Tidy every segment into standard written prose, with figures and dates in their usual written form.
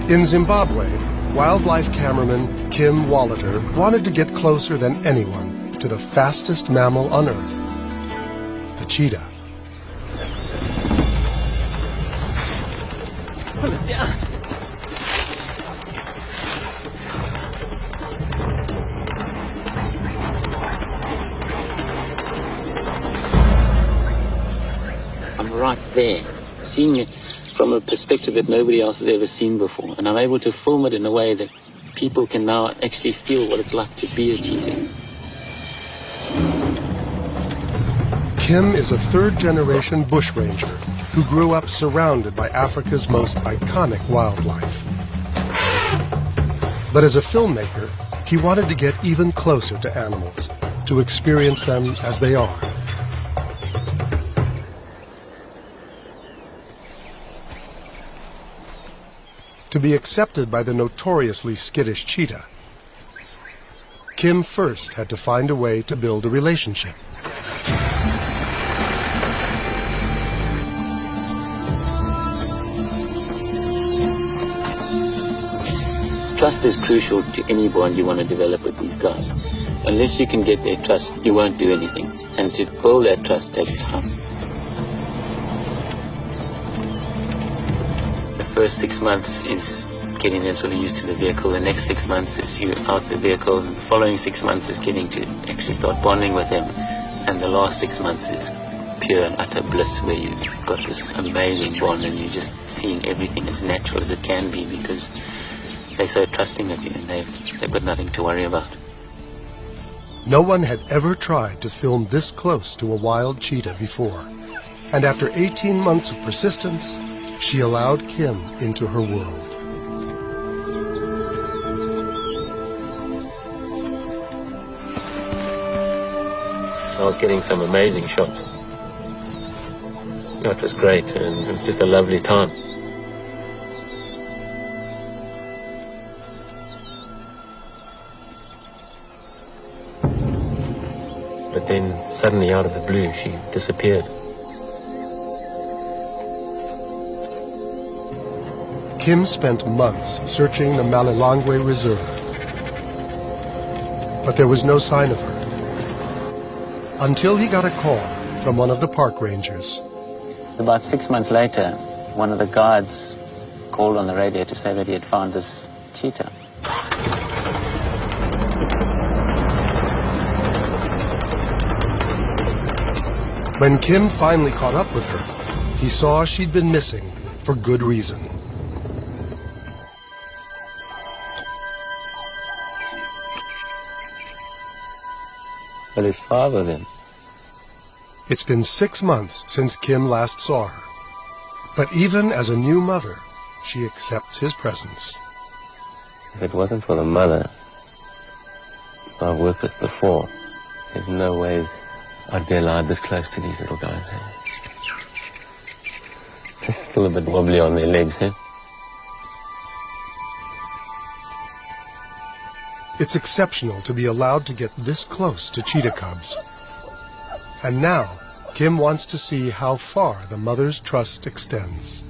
In Zimbabwe, wildlife cameraman Kim Wallater wanted to get closer than anyone to the fastest mammal on Earth, the cheetah. Put it down. I'm right there, seeing it from a perspective that nobody else has ever seen before. And I'm able to film it in a way that people can now actually feel what it's like to be a cheetah. Kim is a third-generation bushranger who grew up surrounded by Africa's most iconic wildlife. But as a filmmaker, he wanted to get even closer to animals, to experience them as they are. To be accepted by the notoriously skittish cheetah, Kim first had to find a way to build a relationship. Trust is crucial to any bond you want to develop with these guys. Unless you can get their trust, you won't do anything. And to build that trust takes time. The first 6 months is getting them sort of used to the vehicle. The next 6 months is you out the vehicle. The following 6 months is getting to actually start bonding with them. And the last 6 months is pure and utter bliss, where you've got this amazing bond and you're just seeing everything as natural as it can be, because they're so trusting of you and they've got nothing to worry about. No one had ever tried to film this close to a wild cheetah before. And after 18 months of persistence, she allowed Kim into her world. I was getting some amazing shots. It was great, and it was just a lovely time. But then, suddenly out of the blue, she disappeared. Kim spent months searching the Malilongwe Reserve, but there was no sign of her, until he got a call from one of the park rangers. About 6 months later, one of the guards called on the radio to say that he had found this cheetah. When Kim finally caught up with her, he saw she'd been missing for good reason. Well, his father then. It's been 6 months since Kim last saw her. But even as a new mother, she accepts his presence. If it wasn't for the mother I've worked with before, there's no ways I'd be allowed this close to these little guys. They're still a bit wobbly on their legs, eh? It's exceptional to be allowed to get this close to cheetah cubs. And now, Kim wants to see how far the mother's trust extends.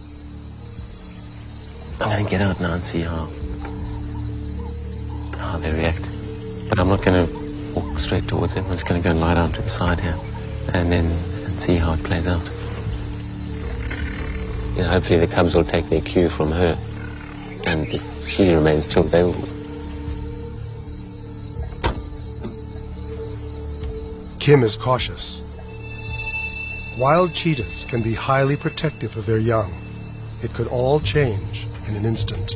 I'm going to get out now and see how they react. But I'm not going to walk straight towards them. I'm just going to go and lie down to the side here and see how it plays out. You know, hopefully the cubs will take their cue from her. And if she remains chilled, they will. Kim is cautious. Wild cheetahs can be highly protective of their young. It could all change in an instant.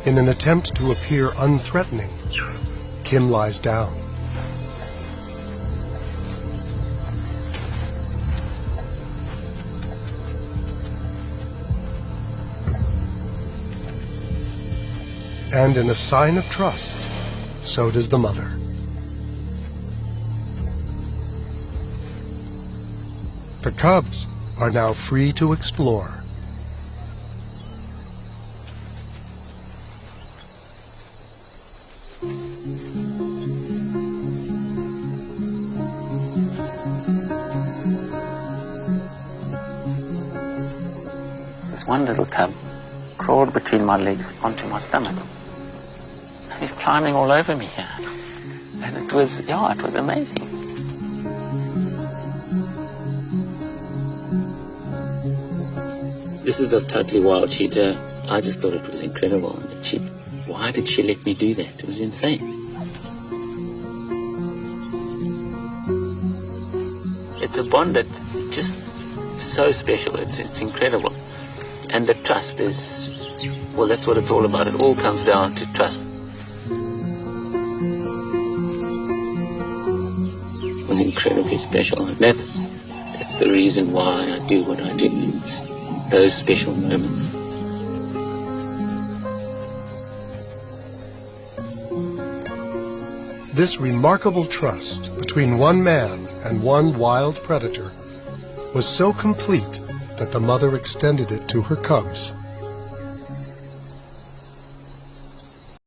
In an attempt to appear unthreatening, Kim lies down. And in a sign of trust, so does the mother. The cubs are now free to explore. This one little cub crawled between my legs onto my stomach. He's climbing all over me here. And it was amazing. This is a totally wild cheetah. I just thought it was incredible. Why did she let me do that? It was insane. It's a bond that just so special. It's incredible. And the trust is, well, that's what it's all about. It all comes down to trust. It was incredibly special. And that's the reason why I do what I do. It's those special moments. This remarkable trust between one man and one wild predator was so complete that the mother extended it to her cubs